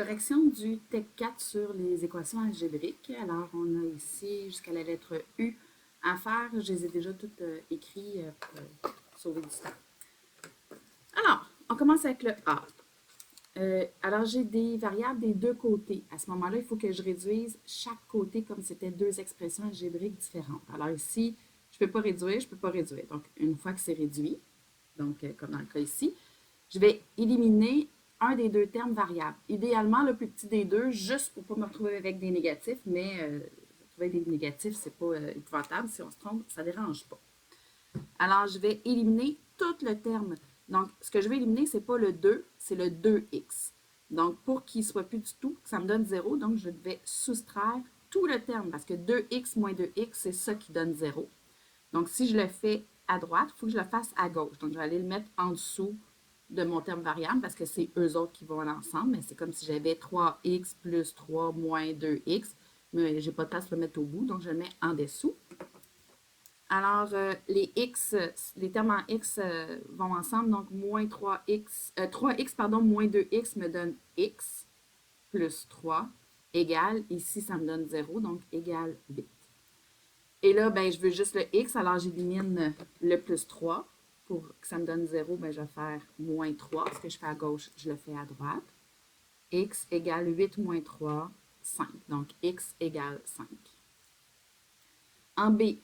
Correction du TEC 4 sur les équations algébriques. Alors, on a ici jusqu'à la lettre U à faire. Je les ai déjà toutes écrites pour sauver du temps. Alors, on commence avec le A. Alors, j'ai des variables des deux côtés. À ce moment-là, il faut que je réduise chaque côté comme si c'était deux expressions algébriques différentes. Alors ici, je ne peux pas réduire, je ne peux pas réduire. Donc, une fois que c'est réduit, donc comme dans le cas ici, je vais éliminer un des deux termes variables. Idéalement, le plus petit des deux, juste pour ne pas me retrouver avec des négatifs, mais retrouver des négatifs, ce n'est pas épouvantable. Si on se trompe, ça ne dérange pas. Alors, je vais éliminer tout le terme. Donc, ce que je vais éliminer, ce n'est pas le 2, c'est le 2x. Donc, pour qu'il ne soit plus du tout, ça me donne 0, donc je vais soustraire tout le terme, parce que 2x moins 2x, c'est ça qui donne 0. Donc, si je le fais à droite, il faut que je le fasse à gauche. Donc, je vais aller le mettre en dessous de mon terme variable, parce que c'est eux autres qui vont ensemble, mais c'est comme si j'avais 3x plus 3 moins 2x, mais je n'ai pas de place pour le mettre au bout, donc je le mets en dessous. Alors, les termes en x vont ensemble, donc moins 3x, pardon, moins 2x me donne x plus 3 égale, ici ça me donne 0, donc égale 8. Et là, ben, je veux juste le x, alors j'élimine le plus 3. Pour que ça me donne 0, ben, je vais faire moins 3. Ce que je fais à gauche, je le fais à droite. X égale 8 moins 3, 5. Donc, x égale 5. En B,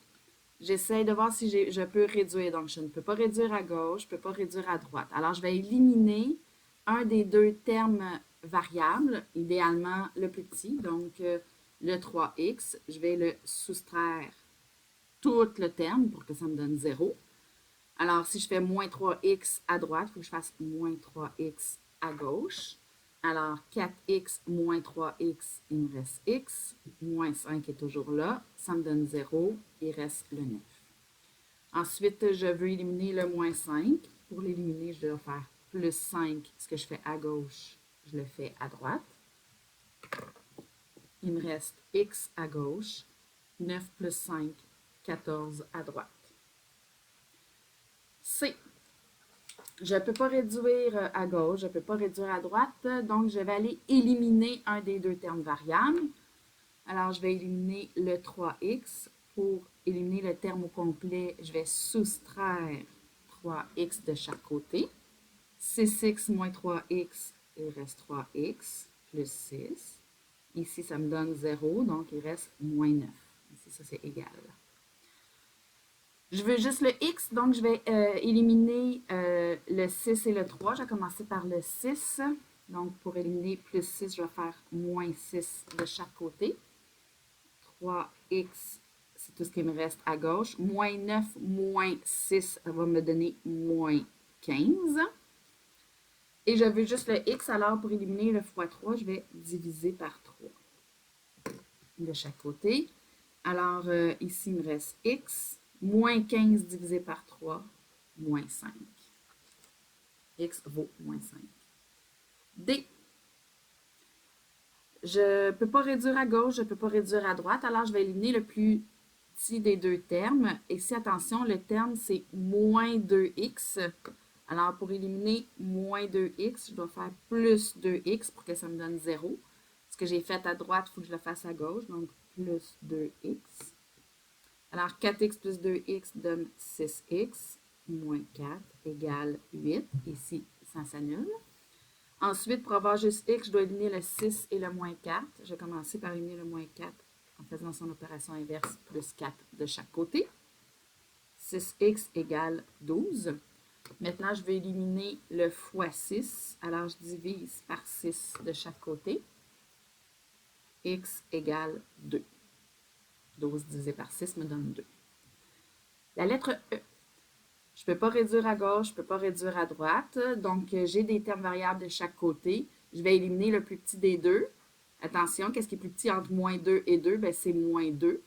j'essaie de voir si je peux réduire. Donc, je ne peux pas réduire à gauche, je ne peux pas réduire à droite. Alors, je vais éliminer un des deux termes variables, idéalement le plus petit, donc le 3x. Je vais le soustraire tout le terme pour que ça me donne 0. Alors, si je fais moins 3x à droite, il faut que je fasse moins 3x à gauche. Alors, 4x moins 3x, il me reste x. Moins 5 est toujours là. Ça me donne 0. Il reste le 9. Ensuite, je veux éliminer le moins 5. Pour l'éliminer, je dois faire plus 5. Ce que je fais à gauche, je le fais à droite. Il me reste x à gauche. 9 plus 5, 14 à droite. C. Je ne peux pas réduire à gauche, je ne peux pas réduire à droite, donc je vais aller éliminer un des deux termes variables. Alors, je vais éliminer le 3x. Pour éliminer le terme au complet, je vais soustraire 3x de chaque côté. 6x moins 3x, il reste 3x plus 6. Ici, ça me donne 0, donc il reste moins 9. Ici, ça, c'est égal. Je veux juste le x, donc je vais éliminer le 6 et le 3. Je vais commencer par le 6. Donc, pour éliminer plus 6, je vais faire moins 6 de chaque côté. 3x, c'est tout ce qui me reste à gauche. Moins 9 moins 6 va me donner moins 15. Et je veux juste le x, alors pour éliminer le fois 3, je vais diviser par 3 de chaque côté. Alors, ici, il me reste x. Moins 15 divisé par 3, moins 5. X vaut moins 5. D. Je ne peux pas réduire à gauche, je ne peux pas réduire à droite, alors je vais éliminer le plus petit des deux termes. Et ici, attention, le terme, c'est moins 2x. Alors, pour éliminer moins 2x, je dois faire plus 2x pour que ça me donne 0. Ce que j'ai fait à droite, il faut que je le fasse à gauche, donc plus 2x. Alors, 4x plus 2x donne 6x, moins 4 égale 8. Ici, ça s'annule. Ensuite, pour avoir juste x, je dois éliminer le 6 et le moins 4. Je vais commencer par éliminer le moins 4 en faisant son opération inverse, plus 4 de chaque côté. 6x égale 12. Maintenant, je vais éliminer le fois 6. Alors, je divise par 6 de chaque côté. X égale 2. 12 divisé par 6 me donne 2. La lettre E. Je ne peux pas réduire à gauche, je ne peux pas réduire à droite. Donc, j'ai des termes variables de chaque côté. Je vais éliminer le plus petit des deux. Attention, qu'est-ce qui est plus petit entre moins 2 et 2? C'est moins 2.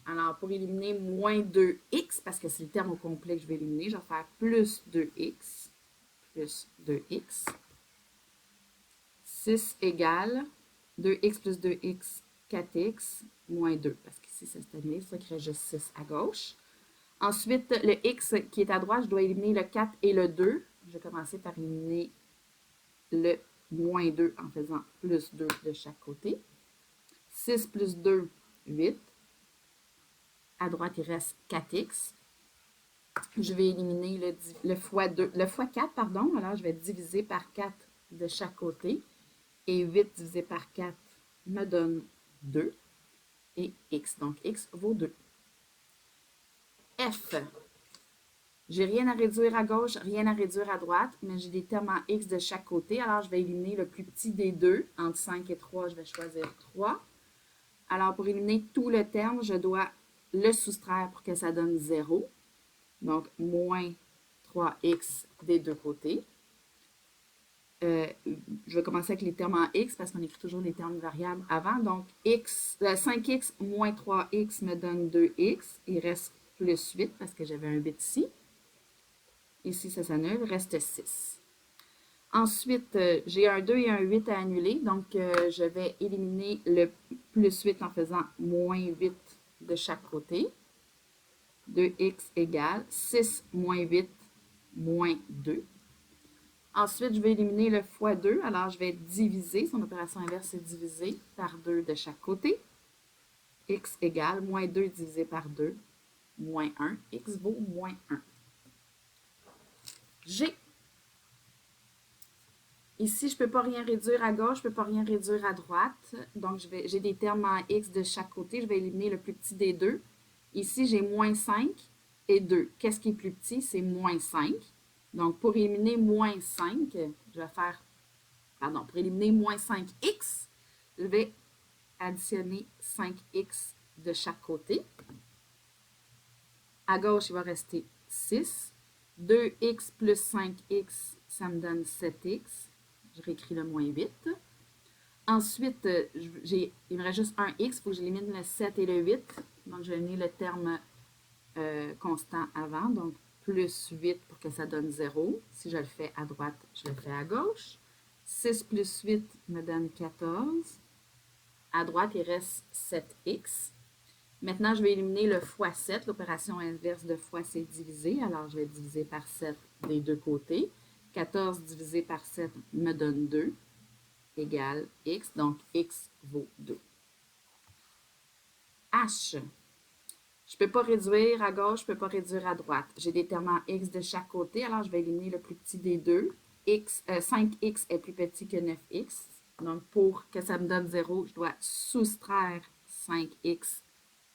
Alors, pour éliminer moins 2x, parce que c'est le terme au complet que je vais éliminer, je vais faire plus 2x, plus 2x. 6 égale 2x plus 2x, 4x, moins 2. Parce qu'ici, ça se annulé, ça crée juste 6 à gauche. Ensuite, le x qui est à droite, je dois éliminer le 4 et le 2. Je vais commencer par éliminer le moins 2 en faisant plus 2 de chaque côté. 6 plus 2, 8. À droite, il reste 4x. Je vais éliminer le fois 2, le fois 4, pardon. Alors, je vais diviser par 4 de chaque côté. Et 8 divisé par 4 me donne 2. Et x. Donc, x vaut 2. F. J'ai rien à réduire à gauche, rien à réduire à droite, mais j'ai des termes en x de chaque côté. Alors, je vais éliminer le plus petit des deux. Entre 5 et 3, je vais choisir 3. Alors, pour éliminer tout le terme, je dois le soustraire pour que ça donne 0. Donc, moins 3x des deux côtés. Je vais commencer avec les termes en x parce qu'on écrit toujours les termes variables avant. Donc, 5x moins 3x me donne 2x. Il reste plus 8 parce que j'avais un 8 ici. Ici, ça s'annule, reste 6. Ensuite, j'ai un 2 et un 8 à annuler. Donc, je vais éliminer le plus 8 en faisant moins 8 de chaque côté. 2x égale 6 moins 8 moins 2. Ensuite, je vais éliminer le fois 2. Alors, je vais diviser. Son opération inverse, c'est diviser par 2 de chaque côté. X égale moins 2 divisé par 2, moins 1. X vaut moins 1. G. Ici, je ne peux pas rien réduire à gauche, je ne peux pas rien réduire à droite. Donc, j'ai des termes en x de chaque côté. Je vais éliminer le plus petit des deux. Ici, j'ai moins 5 et 2. Qu'est-ce qui est plus petit? C'est moins 5. Donc, pour éliminer moins 5, je vais faire, pour éliminer moins 5x, je vais additionner 5x de chaque côté. À gauche, il va rester 6. 2x plus 5x, ça me donne 7x. Je réécris le moins 8. Ensuite, il me reste juste un x, il faut que j'élimine le 7 et le 8. Donc, je vais donner le terme constant avant, donc plus 8 pour que ça donne 0. Si je le fais à droite, je le fais à gauche. 6 plus 8 me donne 14. À droite, il reste 7x. Maintenant, je vais éliminer le fois 7. L'opération inverse de fois, c'est diviser. Alors, je vais diviser par 7 des deux côtés. 14 divisé par 7 me donne 2, égale x. Donc, x vaut 2. H. Je ne peux pas réduire à gauche, je ne peux pas réduire à droite. J'ai des termes en x de chaque côté. Alors, je vais éliminer le plus petit des deux. 5x est plus petit que 9x. Donc, pour que ça me donne 0, je dois soustraire 5x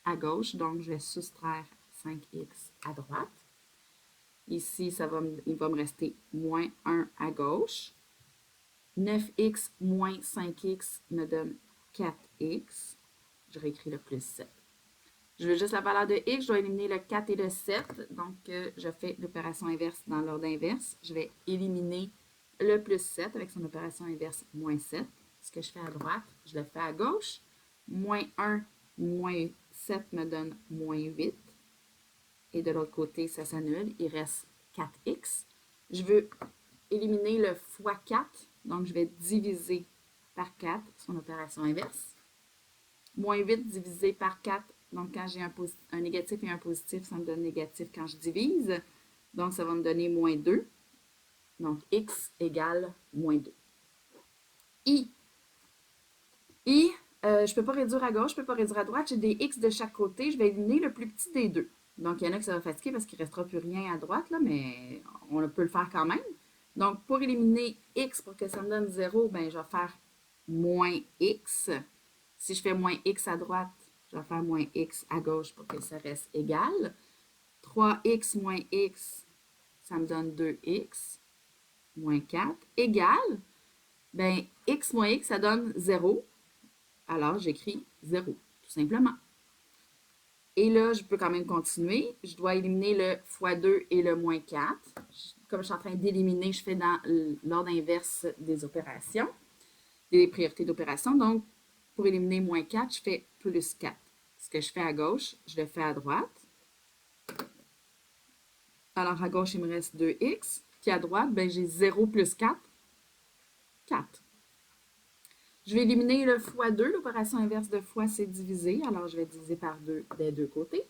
à gauche. Donc, je vais soustraire 5x à droite. Ici, il va me rester moins 1 à gauche. 9x moins 5x me donne 4x. Je réécris le plus 7. Je veux juste la valeur de x. Je dois éliminer le 4 et le 7. Donc, je fais l'opération inverse dans l'ordre inverse. Je vais éliminer le plus 7 avec son opération inverse moins 7. Ce que je fais à droite, je le fais à gauche. Moins 1 moins 7 me donne moins 8. Et de l'autre côté, ça s'annule. Il reste 4x. Je veux éliminer le fois 4. Donc, je vais diviser par 4, son opération inverse. Moins 8 divisé par 4. Donc, quand j'ai un négatif et un positif, ça me donne négatif quand je divise. Donc, ça va me donner moins 2. Donc, x égale moins 2. I. I, je ne peux pas réduire à gauche, je ne peux pas réduire à droite. J'ai des x de chaque côté. Je vais éliminer le plus petit des deux. Donc, il y en a qui ça va fatiguer parce qu'il ne restera plus rien à droite, là, mais on peut le faire quand même. Donc, pour éliminer x pour que ça me donne 0, ben, je vais faire moins x. Si je fais moins x à droite, je vais faire moins x à gauche pour que ça reste égal. 3x moins x, ça me donne 2x moins 4 égal. Ben, x moins x, ça donne 0. Alors, j'écris 0, tout simplement. Et là, je peux quand même continuer. Je dois éliminer le fois 2 et le moins 4. Comme je suis en train d'éliminer, je fais dans l'ordre inverse des opérations, des priorités d'opération. Donc, pour éliminer moins 4, je fais plus 4. Ce que je fais à gauche, je le fais à droite. Alors, à gauche, il me reste 2x. Puis à droite, ben, j'ai 0 plus 4, 4. Je vais éliminer le fois 2. L'opération inverse de fois, c'est diviser. Alors, je vais diviser par 2 des deux côtés.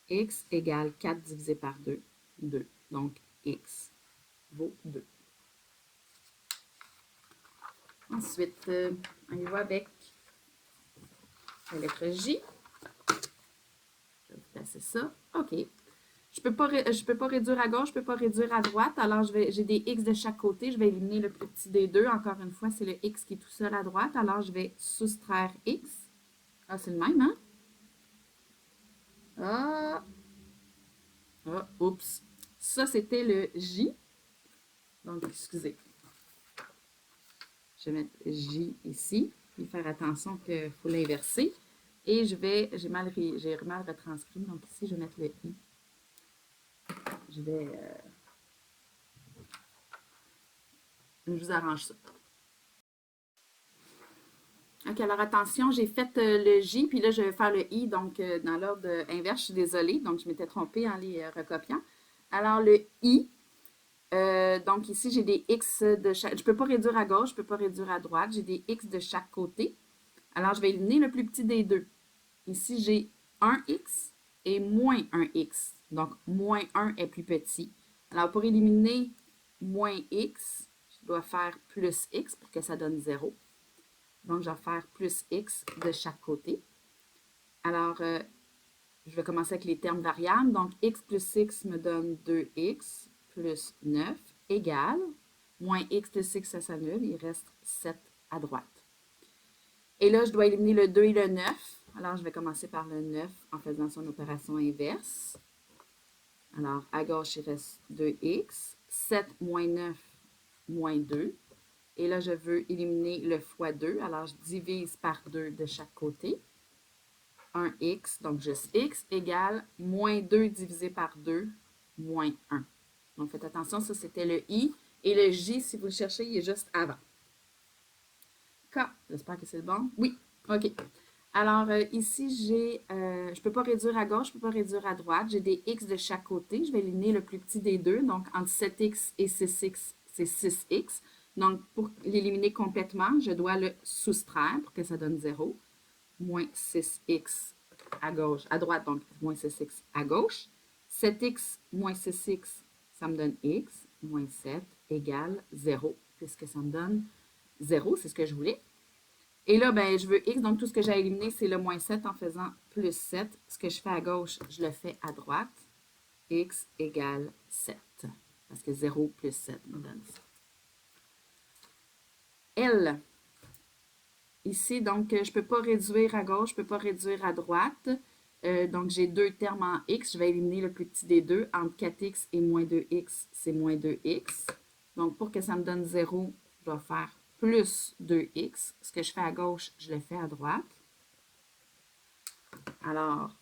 X égale 4 divisé par 2, 2. Donc, x vaut 2. Ensuite, on y va avec la lettre J. Je vais vous placer ça. OK. Je peux pas réduire à gauche, je ne peux pas réduire à droite. Alors, j'ai des X de chaque côté. Je vais éliminer le plus petit des deux. Encore une fois, c'est le X qui est tout seul à droite. Alors, je vais soustraire X. Ah, c'est le même, hein? Ah! Ah, oups. Ça, c'était le J. Donc, excusez. Je vais mettre J ici. Puis faire attention qu'il faut l'inverser. Et j'ai mal retranscrit. Donc, ici, je vais mettre le I. Je vais... je vous arrange ça. OK, alors attention, j'ai fait le J, puis là, je vais faire le I, donc dans l'ordre inverse, je suis désolée, donc je m'étais trompée en les recopiant. Alors, le I, donc ici, j'ai des X de chaque... Je ne peux pas réduire à gauche, je ne peux pas réduire à droite, j'ai des X de chaque côté. Alors, je vais éliminer le plus petit des deux. Ici, j'ai un X et moins un X. Donc, moins 1 est plus petit. Alors, pour éliminer moins X, je dois faire plus X pour que ça donne 0. Donc, je vais faire plus X de chaque côté. Alors, je vais commencer avec les termes variables. Donc, X plus X me donne 2X plus 9 égale moins X plus X, ça s'annule. Il reste 7 à droite. Et là, je dois éliminer le 2 et le 9. Alors, je vais commencer par le 9 en faisant son opération inverse. Alors, à gauche, il reste 2X. 7 moins 9 moins 2. Et là, je veux éliminer le fois 2. Alors, je divise par 2 de chaque côté. 1x, donc juste x, égale moins 2 divisé par 2, moins 1. Donc, faites attention, ça, c'était le i. Et le j, si vous le cherchez, il est juste avant. K, j'espère que c'est le bon. Oui, OK. Alors, ici, je ne peux pas réduire à gauche, je ne peux pas réduire à droite. J'ai des x de chaque côté. Je vais éliminer le plus petit des deux. Donc, entre 7x et 6x, c'est 6x. Donc, pour l'éliminer complètement, je dois le soustraire pour que ça donne 0. Moins 6x à gauche, à droite, donc moins 6x à gauche. 7x moins 6x, ça me donne x, moins 7 égale 0, puisque ça me donne 0, c'est ce que je voulais. Et là, ben, je veux x, donc tout ce que j'ai éliminé, c'est le moins 7 en faisant plus 7. Ce que je fais à gauche, je le fais à droite. X égale 7, parce que 0 plus 7 me donne ça. L. Ici, donc, je ne peux pas réduire à gauche, je ne peux pas réduire à droite. Donc, j'ai deux termes en x. Je vais éliminer le plus petit des deux. Entre 4x et moins 2x, c'est moins 2x. Donc, pour que ça me donne 0, je dois faire plus 2x. Ce que je fais à gauche, je le fais à droite. Alors,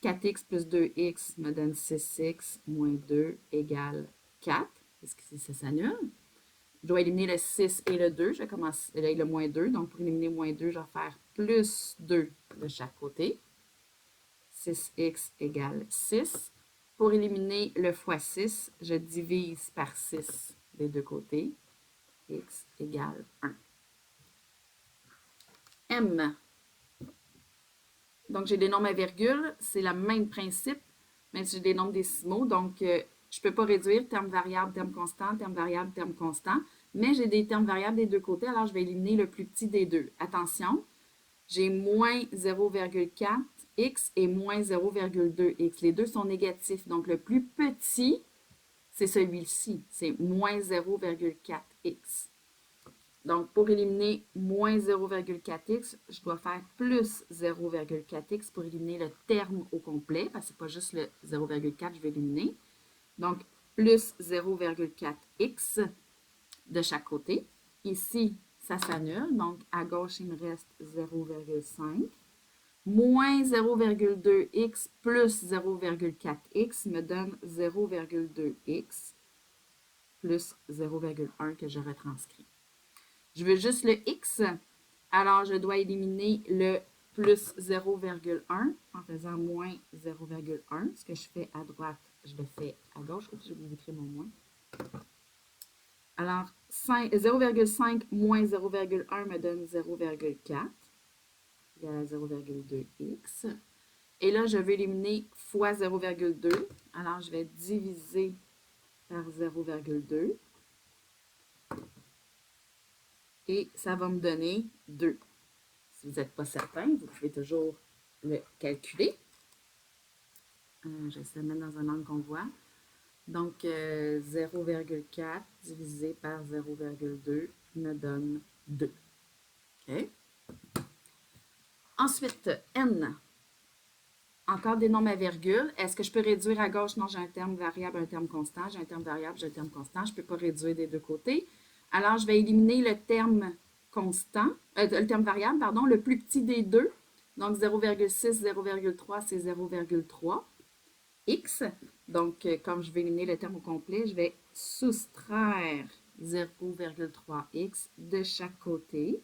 4x plus 2x me donne 6x moins 2 égale 4. Est-ce que ça s'annule? Je dois éliminer le 6 et le 2. Je vais commencer avec le moins 2. Donc, pour éliminer moins 2, je vais faire plus 2 de chaque côté. 6x égale 6. Pour éliminer le fois 6, je divise par 6 des deux côtés. X égale 1. M. Donc, j'ai des nombres à virgule. C'est le même principe, mais j'ai des nombres décimaux. Donc, je ne peux pas réduire terme variable, terme constant, terme variable, terme constant. Mais j'ai des termes variables des deux côtés, alors je vais éliminer le plus petit des deux. Attention, j'ai moins 0,4x et moins 0,2x. Les deux sont négatifs. Donc, le plus petit, c'est celui-ci. C'est moins 0,4x. Donc, pour éliminer moins 0,4x, je dois faire plus 0,4x pour éliminer le terme au complet, parce que ce n'est pas juste le 0,4 que je vais éliminer. Donc, plus 0,4x de chaque côté. Ici, ça s'annule. Donc, à gauche, il me reste 0,5. Moins 0,2x plus 0,4x me donne 0,2x plus 0,1 que je retranscris. Je veux juste le x, alors je dois éliminer le plus 0,1 en faisant moins 0,1. Ce que je fais à droite, je le fais à gauche. Oups, j'ai oublié d'écrire mon moins. Alors, 0,5 moins 0,1 me donne 0,4, égal à 0,2x. Et là, je veux éliminer fois 0,2. Alors, je vais diviser par 0,2. et ça va me donner 2. Si vous n'êtes pas certain, vous pouvez toujours le calculer. J'essaie de mettre dans un angle qu'on voit. Donc, 0,4 divisé par 0,2 me donne 2. OK? Ensuite, n. Encore des nombres à virgule. Est-ce que je peux réduire à gauche? Non, j'ai un terme variable, un terme constant. J'ai un terme variable, j'ai un terme constant. Je ne peux pas réduire des deux côtés. Alors, je vais éliminer le terme constant, le terme variable, pardon, le plus petit des deux. Donc, 0,6, 0,3, c'est 0,3 x. Donc, comme je vais éliminer le terme au complet, je vais soustraire 0,3x de chaque côté.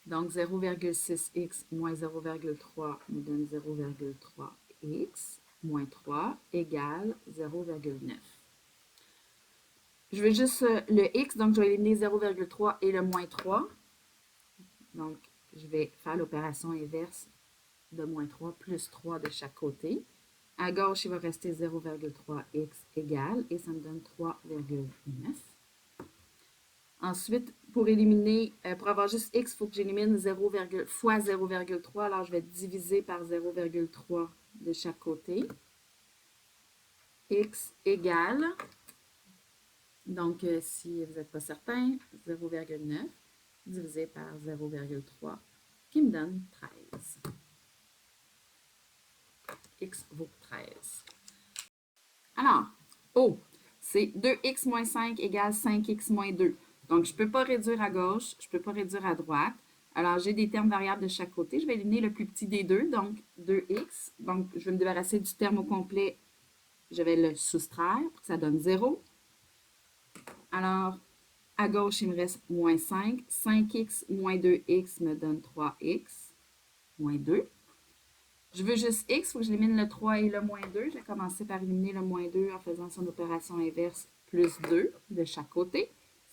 Donc, 0,6x moins 0,3 nous donne 0,3x moins 3 égale 0,9. Je veux juste le x, donc je vais éliminer 0,3 et le moins 3. Donc, je vais faire l'opération inverse de moins 3 plus 3 de chaque côté. À gauche, il va rester 0,3x égale et ça me donne 3,9. Ensuite, pour éliminer, pour avoir juste x, il faut que j'élimine 0, fois 0,3. Alors, je vais diviser par 0,3 de chaque côté. X égale, donc si vous n'êtes pas certain, 0,9 divisé par 0,3 qui me donne 13. X vaut 13. Alors, O, c'est 2x moins 5 égale 5x moins 2. Donc, je ne peux pas réduire à gauche, je ne peux pas réduire à droite. Alors, j'ai des termes variables de chaque côté. Je vais éliminer le plus petit des deux, donc 2x. Donc, je vais me débarrasser du terme au complet. Je vais le soustraire pour que ça donne 0. Alors, à gauche, il me reste moins 5. 5x moins 2x me donne 3x moins 2. Je veux juste x, il faut que j'élimine le 3 et le moins 2. Je vais commencer par éliminer le moins 2 en faisant son opération inverse plus 2 de chaque côté.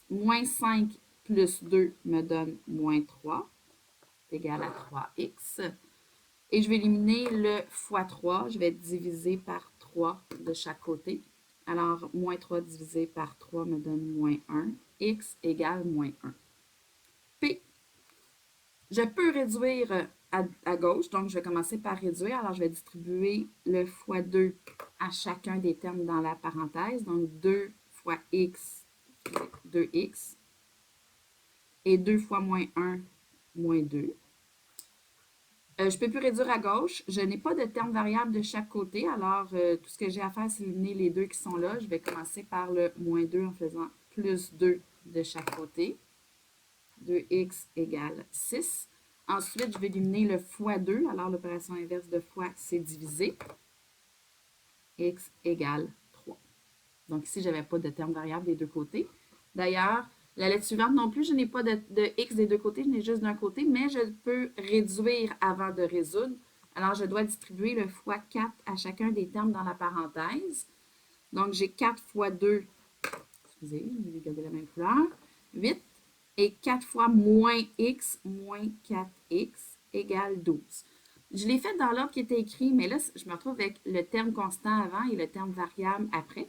Moins 5 plus 2 me donne moins 3, égal à 3x. Et je vais éliminer le fois 3. Je vais diviser par 3 de chaque côté. Alors, moins 3 divisé par 3 me donne moins 1. X égale moins 1. P. Je peux réduire à gauche, donc je vais commencer par réduire. Alors, je vais distribuer le fois 2 à chacun des termes dans la parenthèse. Donc, 2 fois x, 2x. Et 2 fois moins 1, moins 2. Je ne peux plus réduire à gauche. Je n'ai pas de terme variable de chaque côté. Alors, tout ce que j'ai à faire, c'est éliminer les deux qui sont là. Je vais commencer par le moins 2 en faisant plus 2 de chaque côté. 2x égale 6. Ensuite, je vais éliminer le fois 2. Alors, l'opération inverse de fois, c'est diviser. X égale 3. Donc, ici, je n'avais pas de terme variable des deux côtés. D'ailleurs, la lettre suivante non plus, je n'ai pas de x des deux côtés, je n'ai juste d'un côté, mais je peux réduire avant de résoudre. Alors, je dois distribuer le fois 4 à chacun des termes dans la parenthèse. Donc, j'ai 4 fois 2, excusez, je vais garder la même couleur, 8. Et 4 fois moins x moins 4x égale 12. Je l'ai fait dans l'ordre qui était écrit, mais là, je me retrouve avec le terme constant avant et le terme variable après.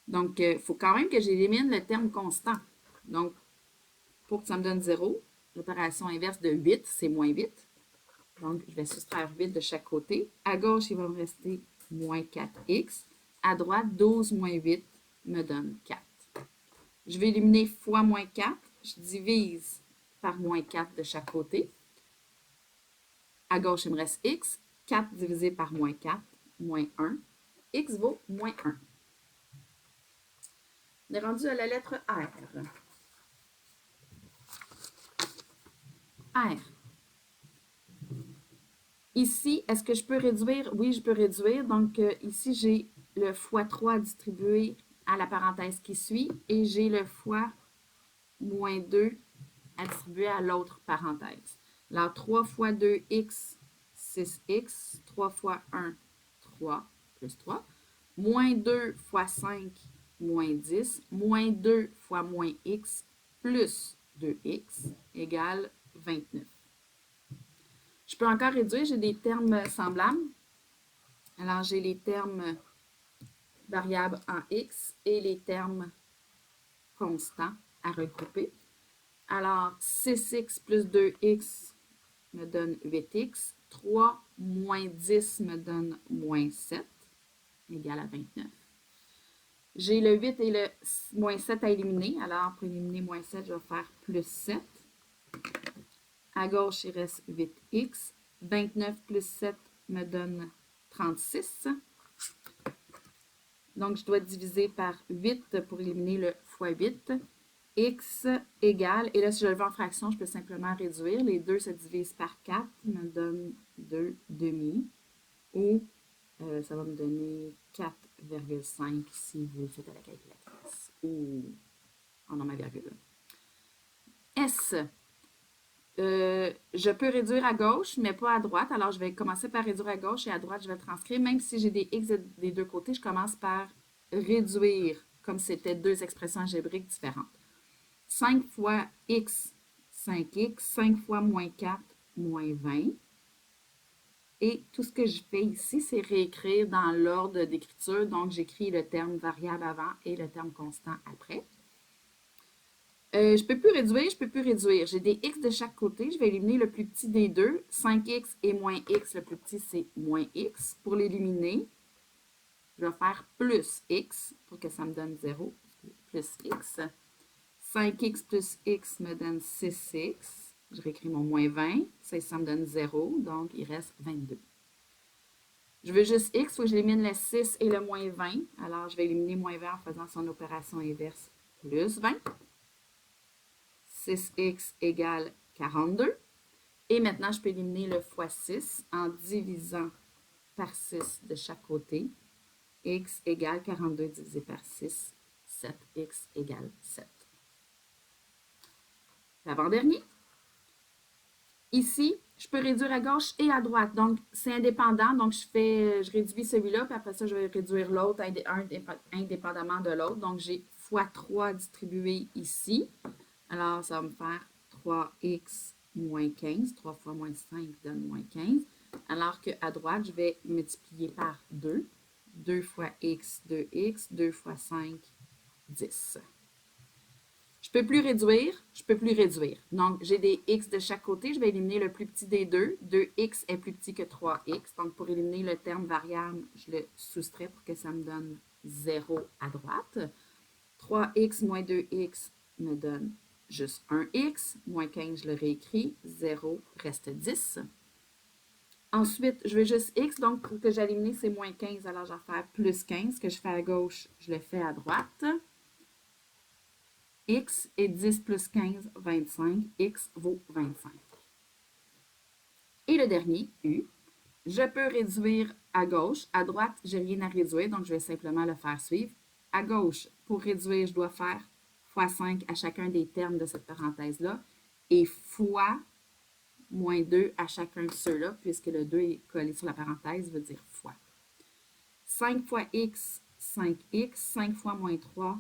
Donc, il faut quand même que j'élimine le terme constant. Donc, pour que ça me donne 0, l'opération inverse de 8, c'est moins 8. Donc, je vais soustraire 8 de chaque côté. À gauche, il va me rester moins 4x. À droite, 12 moins 8 me donne 4. Je vais éliminer fois moins 4. Je divise par moins 4 de chaque côté. À gauche, il me reste x. 4 divisé par moins 4, moins 1. X vaut moins 1. On est rendu à la lettre R. R. Ici, est-ce que je peux réduire? Oui, je peux réduire. Donc, ici, j'ai le fois 3 distribué à la parenthèse qui suit et j'ai le fois moins 2 à distribuer à l'autre parenthèse. Alors, 3 fois 2x, 6x. 3 fois 1, 3, plus 3. Moins 2 fois 5, moins 10. Moins 2 fois moins x, plus 2x, égale 29. Je peux encore réduire, j'ai des termes semblables. Alors, j'ai les termes variables en x et les termes constants à regrouper. Alors, 6x plus 2x me donne 8x. 3 moins 10 me donne moins 7, égal à 29. J'ai le 8 et le moins 7 à éliminer. Alors, pour éliminer moins 7, je vais faire plus 7. À gauche, il reste 8x. 29 plus 7 me donne 36. Donc, je dois diviser par 8 pour éliminer le fois 8. X égale, et là, si je le veux en fraction, je peux simplement réduire. Les 2 se divisent par 4, me donne 2 demi. Ou ça va me donner 4,5 si vous le faites à la calculatrice. Ou en ma virgule. S. Je peux réduire à gauche, mais pas à droite. Alors, je vais commencer par réduire à gauche et à droite, je vais transcrire. Même si j'ai des x des deux côtés, je commence par réduire, comme c'était deux expressions algébriques différentes. 5 fois x, 5x. 5 fois moins 4, moins 20. Et tout ce que je fais ici, c'est réécrire dans l'ordre d'écriture. Donc, j'écris le terme variable avant et le terme constant après. Je ne peux plus réduire, je ne peux plus réduire. J'ai des x de chaque côté. Je vais éliminer le plus petit des deux. 5x et moins x, le plus petit, c'est moins x. Pour l'éliminer, je vais faire plus x pour que ça me donne 0. Plus x. 5x plus x me donne 6x. Je réécris mon moins 20. Ça me donne 0, donc il reste 22. Je veux juste x, il faut que j'élimine le 6 et le moins 20. Alors, je vais éliminer moins 20 en faisant son opération inverse, plus 20. 6x égale 42. Et maintenant, je peux éliminer le fois 6 en divisant par 6 de chaque côté. X égale 42 divisé par 6. 7x égale 7. L'avant-dernier. Ici, je peux réduire à gauche et à droite. Donc, c'est indépendant. Donc, je réduis celui-là, puis après ça, je vais réduire l'autre indépendamment de l'autre. Donc, j'ai x3 distribué ici. Alors, ça va me faire 3x moins 15. 3 fois moins 5 donne moins 15. Alors qu'à droite, je vais multiplier par 2. 2 fois x, 2x. 2 fois 5, 10. Je ne peux plus réduire, je ne peux plus réduire. Donc, j'ai des x de chaque côté. Je vais éliminer le plus petit des deux. 2x est plus petit que 3x. Donc, pour éliminer le terme variable, je le soustrais pour que ça me donne 0 à droite. 3x moins 2x me donne juste 1x. Moins 15, je le réécris. 0 reste 10. Ensuite, je veux juste x. Donc, pour que j'élimine, c'est moins 15. Alors, je vais faire plus 15. Ce que je fais à gauche, je le fais à droite. X est 10 plus 15, 25. X vaut 25. Et le dernier, U. Je peux réduire à gauche. À droite, je n'ai rien à réduire, donc je vais simplement le faire suivre. À gauche, pour réduire, je dois faire fois 5 à chacun des termes de cette parenthèse-là et fois moins 2 à chacun de ceux-là, puisque le 2 est collé sur la parenthèse, veut dire fois. 5 fois x, 5x. 5 fois moins 3,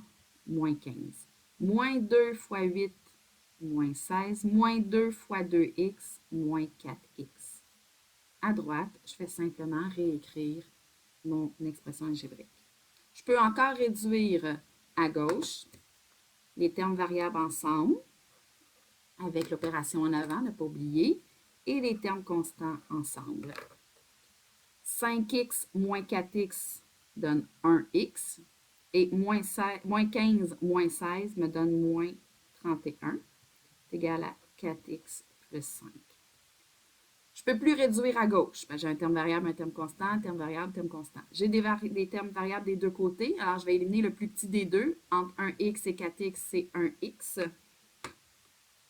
moins 15. Moins 2 fois 8, moins 16. Moins 2 fois 2x, moins 4x. À droite, je fais simplement réécrire mon expression algébrique. Je peux encore réduire à gauche les termes variables ensemble, avec l'opération en avant, ne pas oublier, et les termes constants ensemble. 5x moins 4x donne 1x. Et moins 15 moins 16 me donne moins 31. C'est égal à 4x plus 5. Je ne peux plus réduire à gauche. J'ai un terme variable, un terme constant, un terme variable, un terme constant. J'ai des termes variables des deux côtés. Alors, je vais éliminer le plus petit des deux. Entre 1x et 4x, c'est 1x.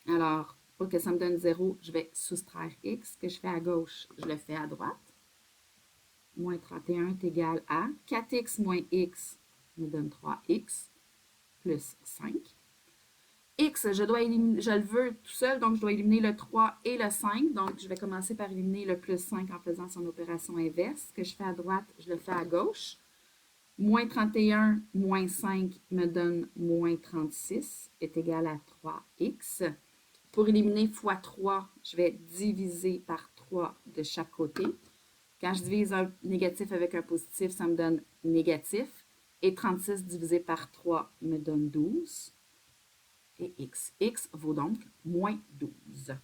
Alors, pour que ça me donne 0, je vais soustraire x. Ce que je fais à gauche, je le fais à droite. Moins 31 est égal à 4x moins x me donne 3x plus 5. X, je le veux tout seul, donc je dois éliminer le 3 et le 5. Donc, je vais commencer par éliminer le plus 5 en faisant son opération inverse. Ce que je fais à droite, je le fais à gauche. Moins 31 moins 5 me donne moins 36 est égal à 3x. Pour éliminer fois 3, je vais diviser par 3 de chaque côté. Quand je divise un négatif avec un positif, ça me donne négatif. Et 36 divisé par 3 me donne 12. et x. X vaut donc moins 12.